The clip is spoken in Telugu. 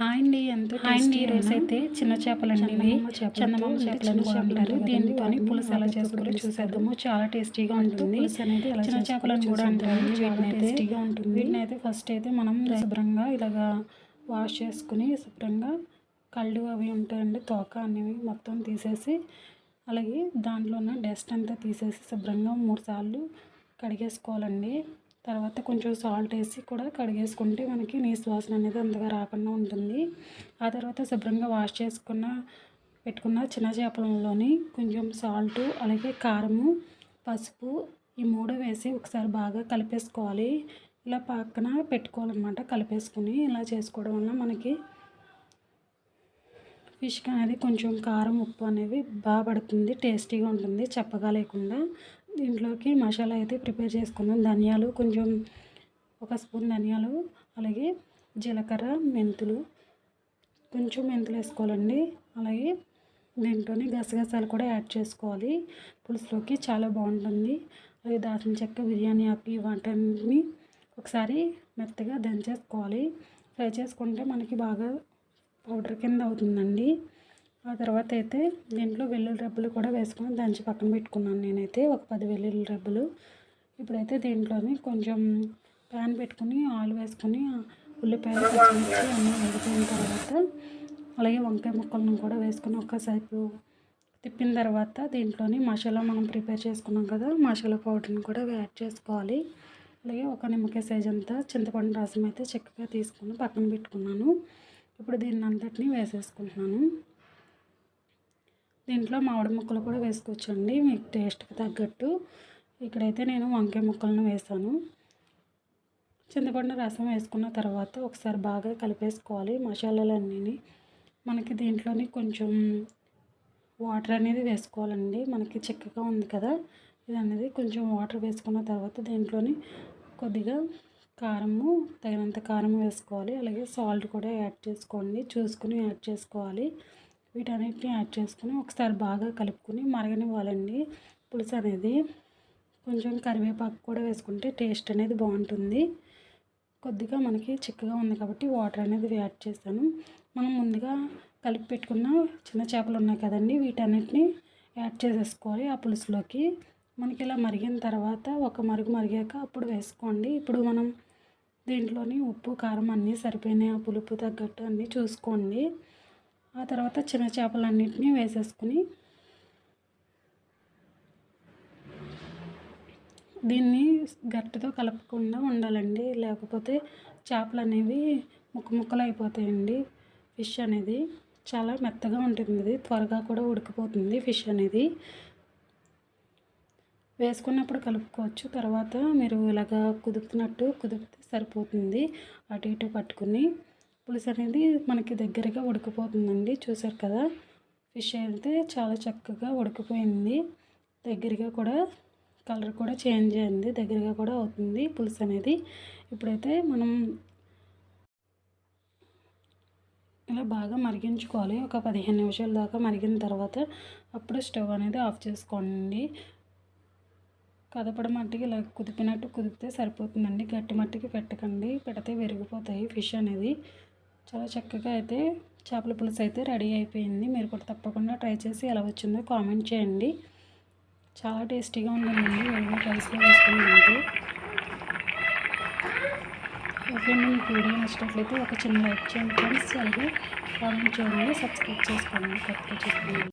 హాయ్ అండి, ఎంతో టేస్టీ రోజు అయితే చిన్న చేపలండి ఇవి చందమామ చేపలని కూడా అంటారు. దీంతో పులుసు ఎలా చేసుకోవాలో చూసేద్దాము. చాలా టేస్టీగా ఉంటుంది. చిన్న చేపలను కూడా అంటారు. చాలా టేస్టీగా ఉంటుంది. వీటిని అయితే ఫస్ట్ అయితే మనం శుభ్రంగా ఇలాగా వాష్ చేసుకుని శుభ్రంగా కళ్ళు అవి ఉంటాయండి, తోక అనేవి మొత్తం తీసేసి అలాగే దాంట్లో ఉన్న డస్ట్ అంతా తీసేసి శుభ్రంగా 3 సార్లు కడిగేసుకోవాలండి. తర్వాత కొంచెం సాల్ట్ వేసి కూడా కడిగేసుకుంటే మనకి నీసు వాసన అనేది అంతగా రాకుండా ఉంటుంది. ఆ తర్వాత శుభ్రంగా వాష్ పెట్టుకున్న చిన్న చేపలలోని కొంచెం సాల్టు అలాగే కారము, పసుపు ఈ 3 వేసి ఒకసారి బాగా కలిపేసుకోవాలి. ఇలా పక్కన పెట్టుకోవాలన్నమాట. కలిపేసుకుని ఇలా చేసుకోవడం వల్ల మనకి ఫిష్కి అనేది కొంచెం కారం ఉప్పు అనేవి బాగా పడుతుంది, టేస్టీగా ఉంటుంది చప్పగా లేకుండా. దీంట్లోకి మసాలా అయితే ప్రిపేర్ చేసుకుందాం. ధనియాలు కొంచెం 1 స్పూన్ ధనియాలు, అలాగే జీలకర్ర, మెంతులు కొంచెం మెంతులు వేసుకోవాలండి. అలాగే దీంట్లోని గసగసాలు కూడా యాడ్ చేసుకోవాలి. పులుసులోకి చాలా బాగుంటుంది. అలాగే దాల్చిన చెక్క, బిర్యానీ ఆకు వాటన్ని ఒకసారి మెత్తగా దంచేసుకోవాలి. ఫ్రై చేసుకుంటే మనకి బాగా పౌడర్ కింద అవుతుందండి. ఆ తర్వాత అయితే దీంట్లో వెల్లుల్లి రెబ్బలు కూడా వేసుకొని దంచి పక్కన పెట్టుకున్నాను. నేనైతే ఒక 10 వెల్లుల్లి రెబ్బలు. ఇప్పుడైతే దీంట్లోని కొంచెం ప్యాన్ పెట్టుకుని ఆయిల్ వేసుకొని ఉల్లిపాయలు, పచ్చిమిర్చి అన్నీ వేగిపోయిన తర్వాత అలాగే వంకాయ ముక్కలను కూడా వేసుకొని ఒక్కసేపు తిప్పిన తర్వాత దీంట్లోని మసాలా మనం ప్రిపేర్ చేసుకున్నాం కదా, మసాలా పౌడర్ని కూడా యాడ్ చేసుకోవాలి. అలాగే ఒక నిమ్మకాయ సైజ్ అంతా చింతపండు రసం అయితే చక్కగా తీసుకొని పక్కన పెట్టుకున్నాను. ఇప్పుడు దీన్ని అంతటిని వేసేసుకుంటున్నాను. దీంట్లో మామిడి ముక్కలు కూడా వేసుకోవచ్చండి మీకు టేస్ట్కి తగ్గట్టు. ఇక్కడైతే నేను వంకాయ ముక్కలను వేసాను. చింతపండు రసం వేసుకున్న తర్వాత ఒకసారి బాగా కలిపేసుకోవాలి మసాలాలన్నీ. మనకి దీంట్లోని కొంచెం వాటర్ అనేది వేసుకోవాలండి. మనకి చిక్కగా ఉంది కదా, ఇది అనేది కొంచెం వాటర్ వేసుకున్న తర్వాత దీంట్లోని కొద్దిగా కారము, తగినంత కారం వేసుకోవాలి. అలాగే సాల్ట్ కూడా యాడ్ చేసుకోండి, చూసుకుని యాడ్ చేసుకోవాలి. వీటన్నిటిని యాడ్ చేసుకుని ఒకసారి బాగా కలుపుకొని మరగనివ్వాలండి పులుసు అనేది. కొంచెం కరివేపాకు కూడా వేసుకుంటే టేస్ట్ అనేది బాగుంటుంది. కొద్దిగా మనకి చిక్కగా ఉంది కాబట్టి వాటర్ అనేది యాడ్ చేశాను. మనం ముందుగా కలిపి పెట్టుకున్న చిన్న చేపలు ఉన్నాయి కదండి, వీటన్నిటిని యాడ్ చేసేసుకోవాలి ఆ పులుసులోకి. మనకి ఇలా మరిగిన తర్వాత ఒక మరిగాక అప్పుడు వేసుకోండి. ఇప్పుడు మనం దీంట్లోని ఉప్పు, కారం అన్నీ సరిపోయినాయి, ఆ పులుపు తగ్గట్టు అన్నీ చూసుకోండి. ఆ తర్వాత చిన్న చేపలన్నింటినీ వేసేసుకుని దీన్ని గట్టితో కలపకుండా ఉండాలండి, లేకపోతే చేపలు అనేవి ముక్కలు అయిపోతాయండి. ఫిష్ అనేది చాలా మెత్తగా ఉంటుంది, ఇది త్వరగా కూడా ఉడికిపోతుంది ఫిష్ అనేది. వేసుకున్నప్పుడు కలుపుకోవచ్చు, తర్వాత మీరు ఇలాగా కుదిపితే సరిపోతుంది. అటు ఇటు పట్టుకుని పులుసు అనేది మనకి దగ్గరగా ఉడికిపోతుందండి. చూసారు కదా, ఫిష్ అయితే చాలా చక్కగా ఉడికిపోయింది. దగ్గరగా కూడా కలర్ కూడా చేంజ్ అయింది, దగ్గరగా కూడా అవుతుంది పులుసు అనేది. ఇప్పుడైతే మనం ఇలా బాగా మరిగించుకోవాలి. ఒక 15 నిమిషాల దాకా మరిగిన తర్వాత అప్పుడు స్టవ్ అనేది ఆఫ్ చేసుకోండి. కదపడం మట్టికి ఇలా కుదిపితే సరిపోతుందండి. గట్టి మట్టికి పెట్టకండి, పెడితే విరిగిపోతాయి ఫిష్ అనేది. చాలా చక్కగా అయితే చేపల పులుసు అయితే రెడీ అయిపోయింది. మీరు కూడా తప్పకుండా ట్రై చేసి ఎలా వచ్చిందో కామెంట్ చేయండి. చాలా టేస్టీగా ఉంటుందండి వేడిగా రైస్లో వేసుకొని తింటే. ఓకే అండి, మీకు వీడియో నచ్చినట్లయితే ఒక చిన్న లైక్ చేయండి ఫ్రెండ్స్. అలాగే కామెంట్ చేయండి, సబ్స్క్రైబ్ చేసుకోండి కొత్తగా చూసుకోండి.